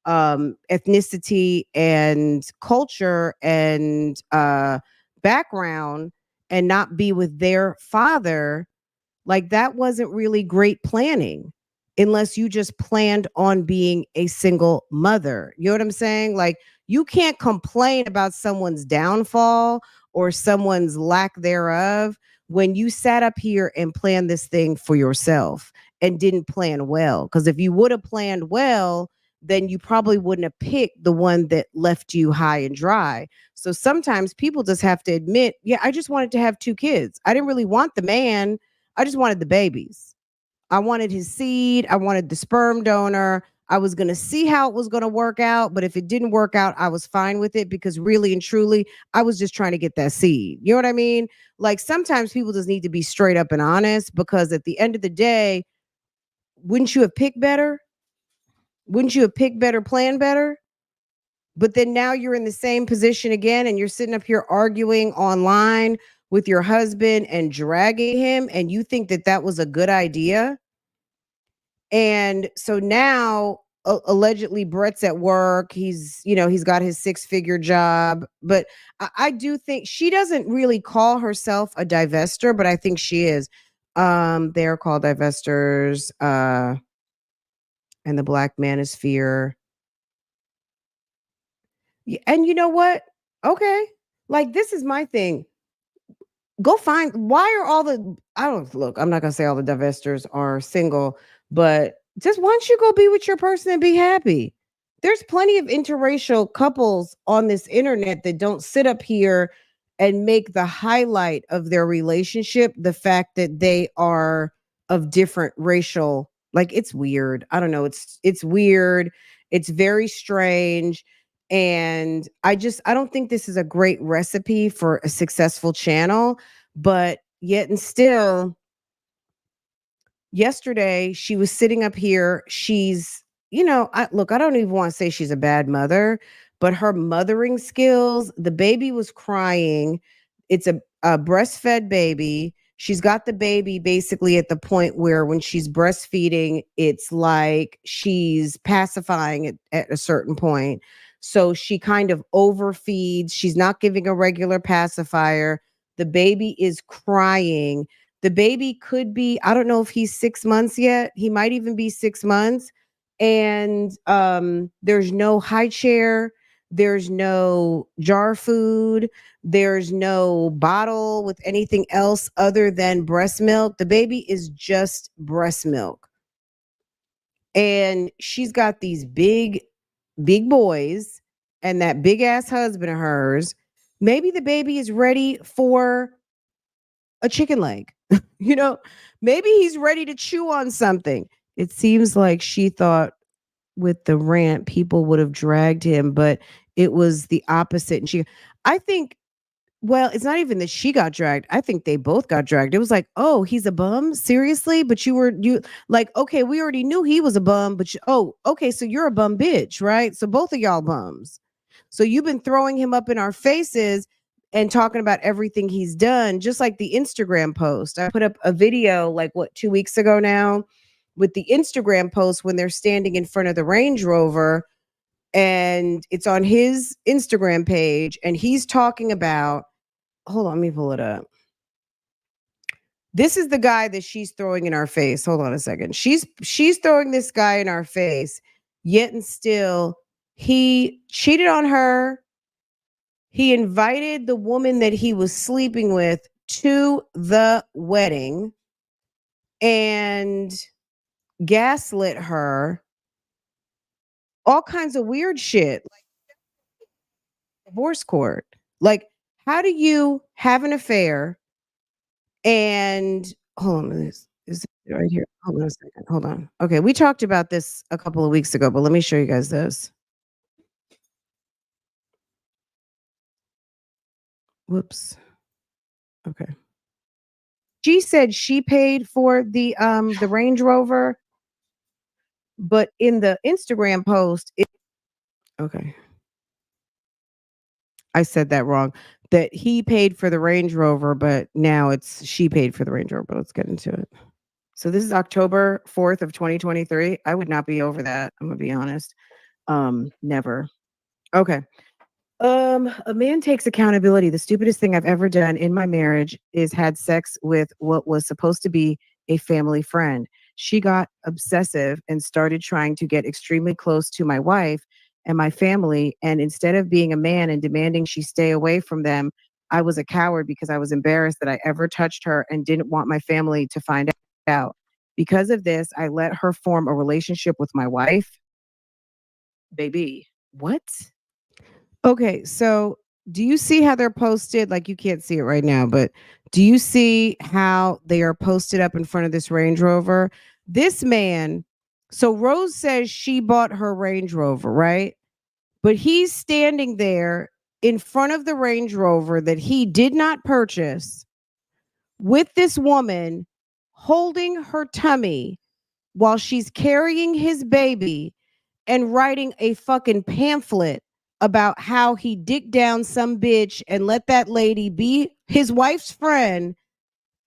ethnicity and culture and background, and not be with their father, like that wasn't really great planning, unless you just planned on being a single mother. You know what I'm saying? Like, you can't complain about someone's downfall or someone's lack thereof when you sat up here and planned this thing for yourself and didn't plan well. Because if you would have planned well, then you probably wouldn't have picked the one that left you high and dry. So sometimes people just have to admit, yeah, I just wanted to have 2 kids. I didn't really want the man. I just wanted the babies. I wanted his seed. I wanted the sperm donor. I was going to see how it was going to work out. But if it didn't work out, I was fine with it, because really and truly, I was just trying to get that seed. You know what I mean? Like, sometimes people just need to be straight up and honest, because at the end of the day, wouldn't you have picked better? Wouldn't you have picked better, planned better? But then now you're in the same position again, and you're sitting up here arguing online with your husband and dragging him, and you think that that was a good idea. And so now allegedly Bret's at work. He's got his 6-figure job, but I do think she doesn't really call herself a divester, but I think she is. They're called divestors, and the Black manosphere. And you know what? Okay. Like, this is my thing. Go find, why are all the, I'm not going to say all the divestors are single, but just why don't you go be with your person and be happy? There's plenty of interracial couples on this internet that don't sit up here and make the highlight of their relationship the fact that they are of different racial, like, it's weird. I don't know. It's weird. It's very strange. And I don't think this is a great recipe for a successful channel, but yet and still, yesterday she was sitting up here. She's, I don't even want to say she's a bad mother, but her mothering skills, the baby was crying. It's a breastfed baby. She's got the baby basically at the point where when she's breastfeeding, it's like she's pacifying it at a certain point. So she kind of overfeeds. She's not giving a regular pacifier. The baby is crying. The baby could be, I don't know if he's 6 months yet. He might even be 6 months. And there's no high chair, there's no jar food, there's no bottle with anything else other than breast milk. The baby is just breast milk. And she's got these big boys and that big ass husband of hers. Maybe the baby is ready for a chicken leg. You know, maybe he's ready to chew on something. It seems like she thought with the rant people would have dragged him, but it was the opposite. And I think, well, it's not even that she got dragged. I think they both got dragged. It was like, oh, he's a bum? Seriously? But you like, okay, we already knew he was a bum, but oh, okay, so you're a bum bitch, right? So both of y'all bums. So you've been throwing him up in our faces and talking about everything he's done, just like the Instagram post. I put up a video like 2 weeks ago now with the Instagram post when they're standing in front of the Range Rover, and it's on his Instagram page, and he's talking about, hold on, let me pull it up. This is the guy that she's throwing in our face. Hold on a second. She's throwing this guy in our face, yet and still he cheated on her. He invited the woman that he was sleeping with to the wedding and gaslit her. All kinds of weird shit. Like divorce court. Like, how do you have an affair and hold on, is it right here? Hold on a second. Hold on. Okay, we talked about this a couple of weeks ago, but let me show you guys this. Whoops. Okay. She said she paid for the Range Rover, but in the Instagram post, okay. I said that wrong. That he paid for the Range Rover, but now it's she paid for the Range Rover. Let's get into it. So this is October 4th of 2023. I would not be over that. I'm gonna be honest. Never. Okay. A man takes accountability. The stupidest thing I've ever done in my marriage is had sex with what was supposed to be a family friend. She got obsessive and started trying to get extremely close to my wife and my family. And instead of being a man and demanding she stay away from them, I was a coward because I was embarrassed that I ever touched her and didn't want my family to find out. Because of this, I let her form a relationship with my wife. Baby, what? Okay, so do you see how they're posted? Like, you can't see it right now, but do you see how they are posted up in front of this Range Rover? This man, so Rose says she bought her Range Rover, right? But he's standing there in front of the Range Rover that he did not purchase with this woman holding her tummy while she's carrying his baby and writing a fucking pamphlet about how he dicked down some bitch and let that lady be his wife's friend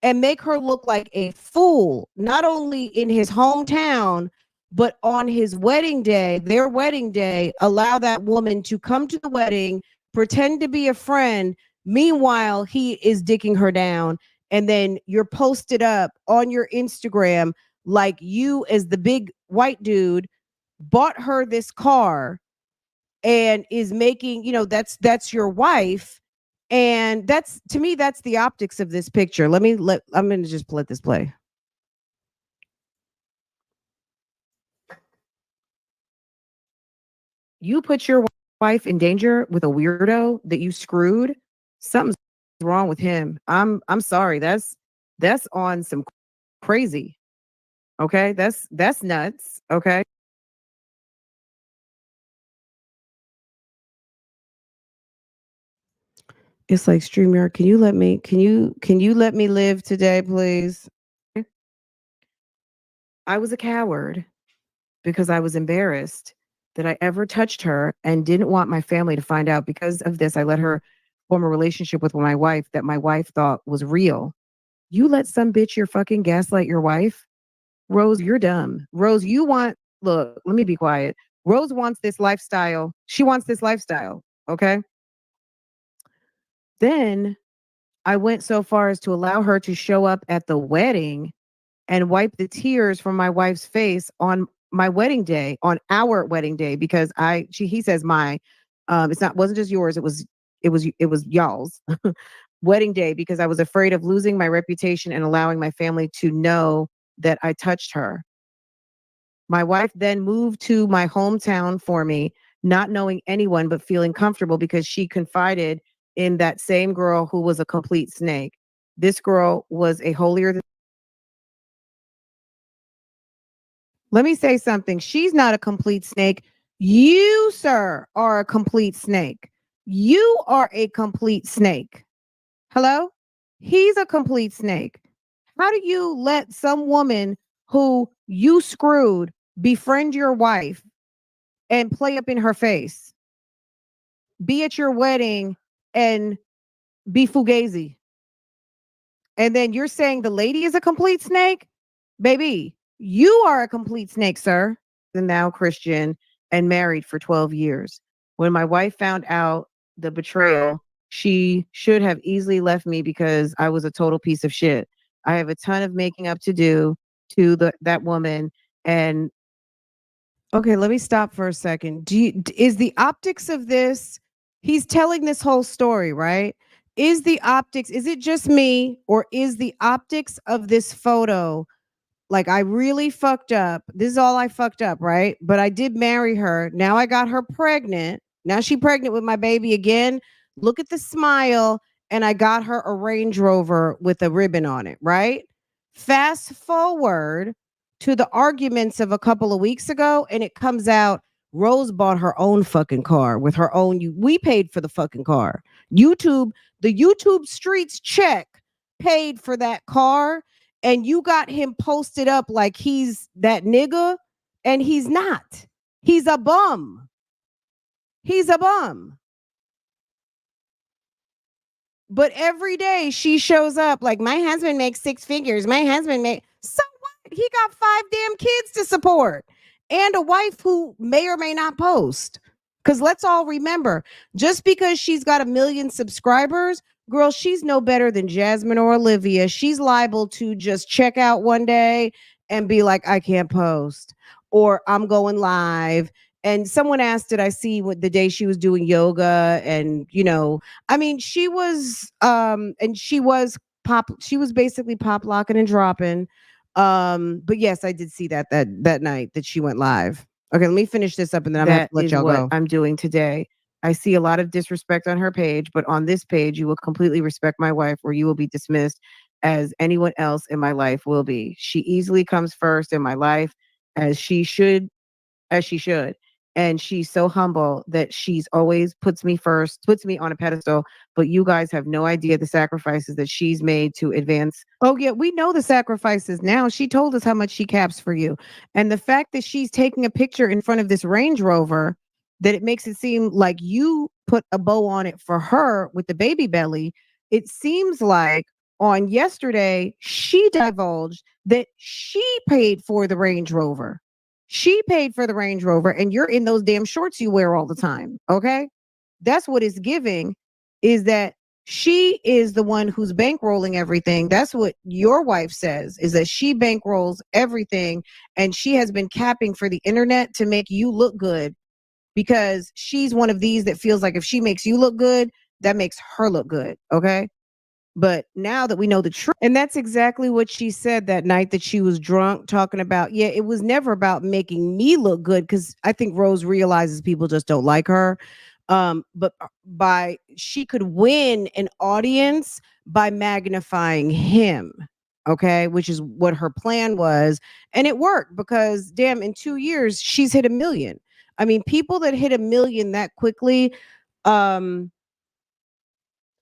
and make her look like a fool, not only in his hometown, but on his wedding day, their wedding day, allow that woman to come to the wedding, pretend to be a friend. Meanwhile, he is dicking her down. And then you're posted up on your Instagram like you, as the big white dude, bought her this car and is making, that's your wife. And that's, to me, that's the optics of this picture. I'm going to just let this play. You put your wife in danger with a weirdo that you screwed. Something's wrong with him. I'm sorry. That's on some crazy. Okay? That's nuts. Okay? It's like, StreamYard, can you let me live today, please? I was a coward because I was embarrassed that I ever touched her and didn't want my family to find out. Because of this, I let her form a relationship with my wife that my wife thought was real. You let some bitch your fucking gaslight your wife? Rose, you're dumb. Rose, look, let me be quiet. Rose wants this lifestyle. She wants this lifestyle. Okay. Then I went so far as to allow her to show up at the wedding and wipe the tears from my wife's face on my wedding day, on our wedding day, because he says my, wasn't just yours, it was y'all's wedding day, because I was afraid of losing my reputation and allowing my family to know that I touched her. My wife then moved to my hometown for me, not knowing anyone but feeling comfortable because she confided in that same girl who was a complete snake. This girl was a holier than. Let me say something. She's not a complete snake. You, sir, are a complete snake. You are a complete snake. Hello? He's a complete snake. How do you let some woman who you screwed befriend your wife and play up in her face, be at your wedding and be fugazi? And then you're saying the lady is a complete snake? Baby, you are a complete snake, sir. And now Christian and married for 12 years. When my wife found out the betrayal, she should have easily left me because I was a total piece of shit. I have a ton of making up to do to that woman. And okay, let me stop for a second. Is the optics of this, he's telling this whole story, right? Is it just me, or is the optics of this photo like, I really fucked up? This is all I fucked up, right? But I did marry her. Now I got her pregnant. Now she's pregnant with my baby again. Look at the smile. And I got her a Range Rover with a ribbon on it, right? Fast forward to the arguments of a couple of weeks ago, and it comes out Rose bought her own fucking car with her own. We paid for the fucking car. The YouTube Streets check paid for that car, and you got him posted up like he's that nigga, and he's not. He's a bum. He's a bum. But every day she shows up like, my husband makes 6 figures. My husband makes. So what? He got 5 damn kids to support and a wife who may or may not post. Because let's all remember, just because she's got 1 million subscribers, girl, she's no better than Jasmine or Olivia. She's liable to just check out one day and be like, I can't post, or I'm going live. And someone asked, did I see what the day she was doing yoga? And, I mean, she was she was basically pop locking and dropping. But yes, I did see that night that she went live. Okay, let me finish this up and then I'm gonna have to let y'all go. I'm doing today. I see a lot of disrespect on her page, but on this page, you will completely respect my wife, or you will be dismissed as anyone else in my life will be. She easily comes first in my life, as she should. And she's so humble that she's always puts me first, puts me on a pedestal. But you guys have no idea the sacrifices that she's made to advance. Oh, yeah, we know the sacrifices now. She told us how much she caps for you. And the fact that she's taking a picture in front of this Range Rover, that it makes it seem like you put a bow on it for her with the baby belly. It seems like on yesterday, she divulged that she paid for the Range Rover. She paid for the Range Rover, and you're in those damn shorts you wear all the time. Okay. That's what it's giving, is that she is the one who's bankrolling everything. That's what your wife says, is that she bankrolls everything. And she has been capping for the internet to make you look good, because she's one of these that feels like if she makes you look good, that makes her look good. Okay. But now that we know the truth, and that's exactly what she said that night that she was drunk, talking about, yeah, it was never about making me look good, because I think Rose realizes people just don't like her. But she could win an audience by magnifying him, okay, which is what her plan was. And it worked, because damn, in 2 years, she's hit 1 million. I mean, people that hit 1 million that quickly,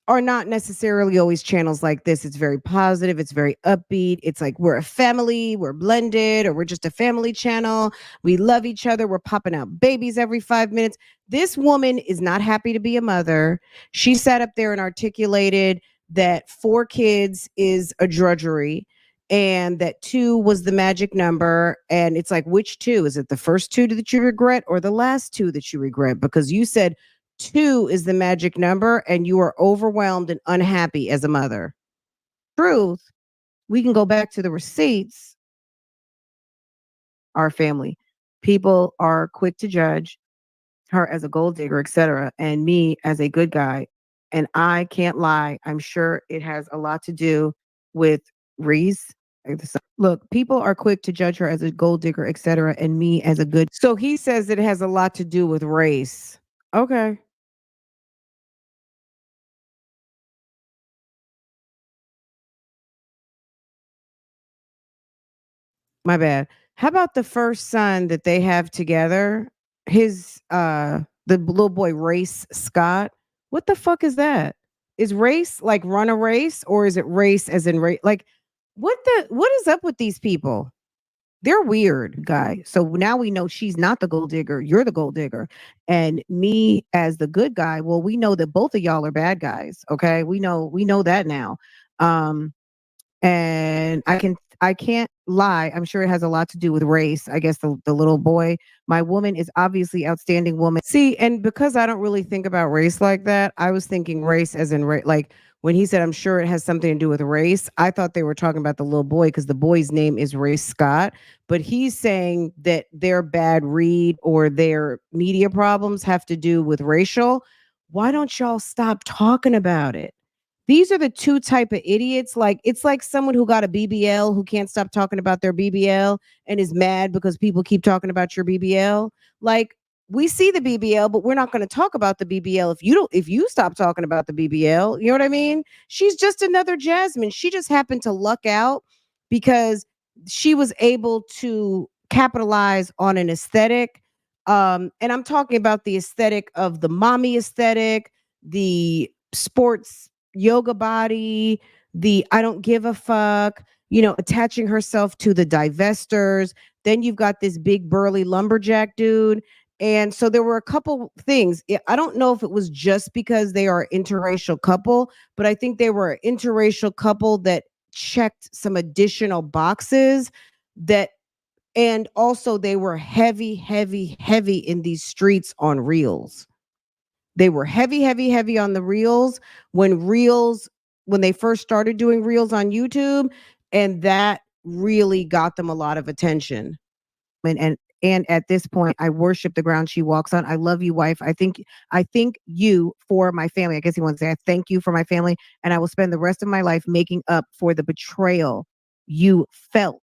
are not necessarily always channels like this. It's very positive. It's very upbeat. It's like, we're a family, we're blended, or we're just a family channel. We love each other. We're popping out babies every 5 minutes. This woman is not happy to be a mother. She sat up there and articulated that 4 kids is a drudgery, and that 2 was the magic number. And it's like, which 2? Is it the first 2 that you regret, or the last 2 that you regret? Because you said 2 is the magic number, and you are overwhelmed and unhappy as a mother. Truth, we can go back to the receipts. Our family. People are quick to judge her as a gold digger, etc., and me as a good guy. And I can't lie. I'm sure it has a lot to do with Reese. Look, people are quick to judge her as a gold digger, etc., and me as a good. So he says it has a lot to do with race. Okay. My bad. How about the first son that they have together? His the little boy Race Scott. What the fuck is that? Is race like run a race, or is it race as in race? Like what is up with these people? They're weird, guy. So now we know she's not the gold digger, you're the gold digger. And me as the good guy, well, we know that both of y'all are bad guys. Okay. We know that now. Um and I can't lie. I'm sure it has a lot to do with race. I guess the little boy, my woman is obviously outstanding woman. See, and because I don't really think about race like that, I was thinking race as in like when he said I'm sure it has something to do with race, I thought they were talking about the little boy because the boy's name is Race Scott, but he's saying that their bad read or their media problems have to do with racial. Why don't y'all stop talking about it? These are the two type of idiots. Like it's like someone who got a BBL who can't stop talking about their BBL and is mad because people keep talking about your BBL. Like we see the BBL, but we're not going to talk about the BBL if you stop talking about the BBL. You know what I mean? She's just another Jasmine. She just happened to luck out because she was able to capitalize on an aesthetic. And I'm talking about the aesthetic of the mommy aesthetic, the sports yoga body, the I don't give a fuck, attaching herself to the divestors. Then you've got this big burly lumberjack dude. And so there were a couple things. I don't know if it was just because they are an interracial couple, but I think they were an interracial couple that checked some additional boxes that and also they were heavy, heavy, heavy in these streets on reels. They were heavy, heavy, heavy on the reels when they first started doing reels on YouTube, and that really got them a lot of attention. And at this point, I worship the ground she walks on. I love you, wife. I think you for my family. I guess he wants to say I thank you for my family, and I will spend the rest of my life making up for the betrayal you felt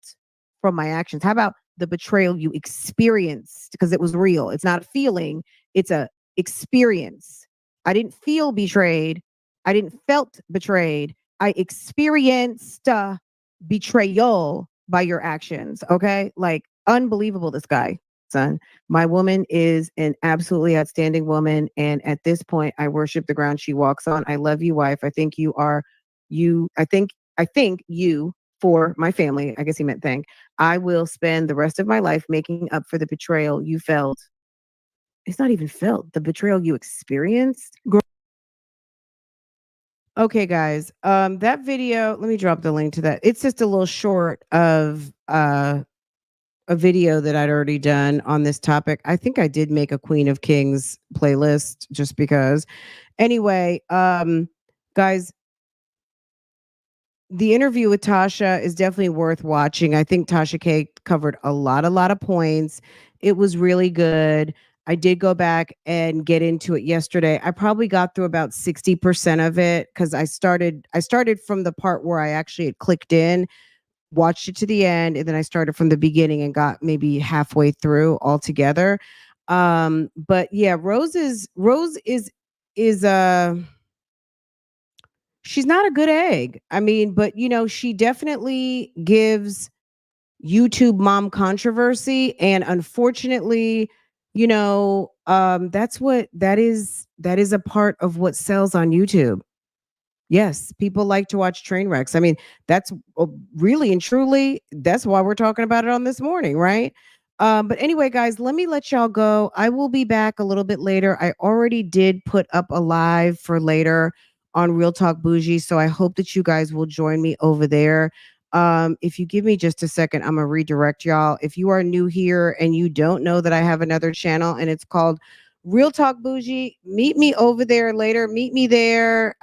from my actions. How about the betrayal you experienced? Because it was real. It's not a feeling, it's a experience. I didn't feel betrayed. I didn't felt betrayed. I experienced betrayal by your actions. Okay. Like unbelievable, this guy, son. My woman is an absolutely outstanding woman. And at this point, I worship the ground she walks on. I love you, wife. I think you are you. I think you for my family. I guess he meant thank. I will spend the rest of my life making up for the betrayal you felt. It's not even felt, the betrayal you experienced. Okay, guys. That video, let me drop the link to that. It's just a little short of a video that I'd already done on this topic. I think I did make a Queen of Kings playlist just because. Anyway, guys, the interview with Tasha is definitely worth watching. I think Tasha K covered a lot of points. It was really good. I did go back and get into it yesterday. I probably got through about 60% of it because I started from the part where I actually had clicked in, watched it to the end, and then I started from the beginning and got maybe halfway through altogether. But yeah, Rose is she's not a good egg. I mean, but she definitely gives YouTube mom controversy, and unfortunately, that is a part of what sells on YouTube. Yes, people like to watch train wrecks. I mean, that's really and truly, that's why we're talking about it on this morning, right? But anyway, guys, let me let y'all go. I will be back a little bit later. I already did put up a live for later on Real Talk Bougie, so I hope that you guys will join me over there. If you give me just a second, I'm gonna redirect y'all. If you are new here and you don't know that I have another channel and it's called Real talk bougie, meet me over there later. Meet me there.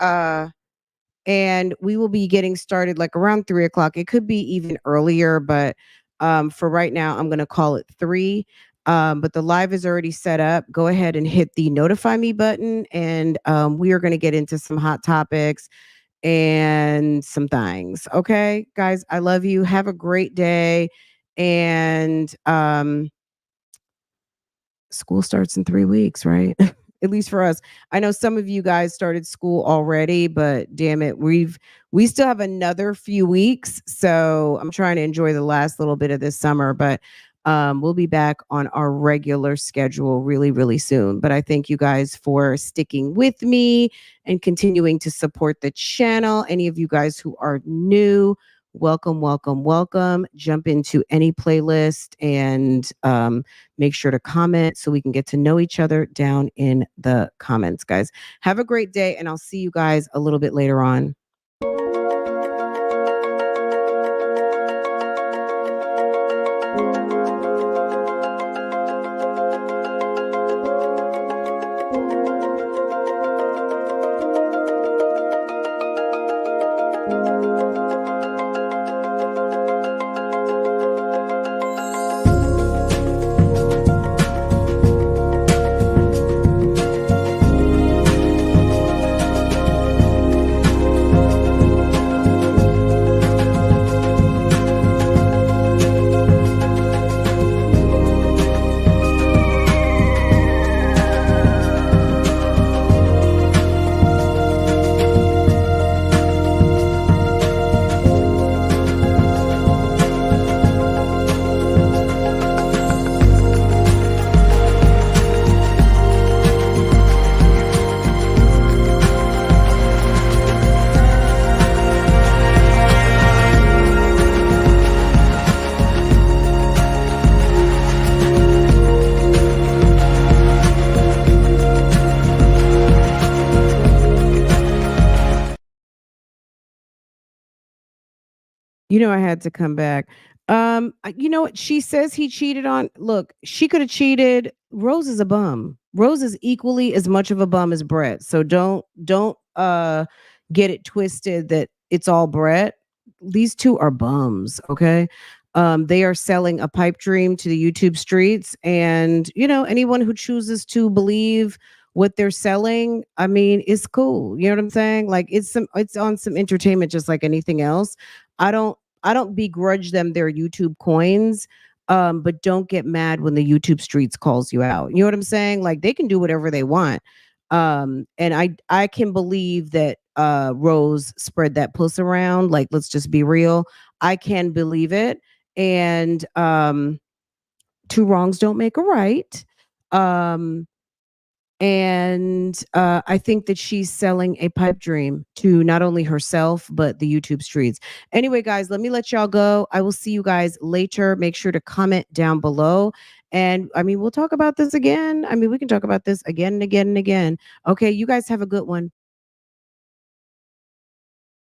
And we will be getting started like around 3 o'clock. It could be even earlier, but for right now, I'm gonna call it 3. But the live is already set up. Go ahead and hit the notify me button, and we are gonna get into some hot topics and some things. Okay, guys, I love you. Have a great day. And school starts in 3 weeks, right? At least for us. I know some of you guys started school already, but damn it, we still have another few weeks. So I'm trying to enjoy the last little bit of this summer, but we'll be back on our regular schedule really, really soon. But I thank you guys for sticking with me and continuing to support the channel. Any of you guys who are new, welcome, welcome, welcome. Jump into any playlist and make sure to comment so we can get to know each other down in the comments, guys. Have a great day, and I'll see you guys a little bit later on. You know I had to come back. You know what? She says he cheated on. Look, she could have cheated. Rose is a bum. Rose is equally as much of a bum as Brett. So don't get it twisted that it's all Brett. These two are bums, okay? They are selling a pipe dream to the YouTube streets, and you know, anyone who chooses to believe what they're selling, I mean, it's cool. You know what I'm saying? Like it's on some entertainment just like anything else. I don't begrudge them their YouTube coins. But don't get mad when the YouTube streets calls you out. You know what I'm saying? Like they can do whatever they want. And I can believe that Rose spread that puss around. Like, let's just be real. I can believe it. And two wrongs don't make a right. Um, and I think that she's selling a pipe dream to not only herself, but the YouTube streets. Anyway, guys, let me let y'all go. I will see you guys later. Make sure to comment down below. And I mean, we'll talk about this again. I mean, we can talk about this again and again and again. Okay, you guys have a good one.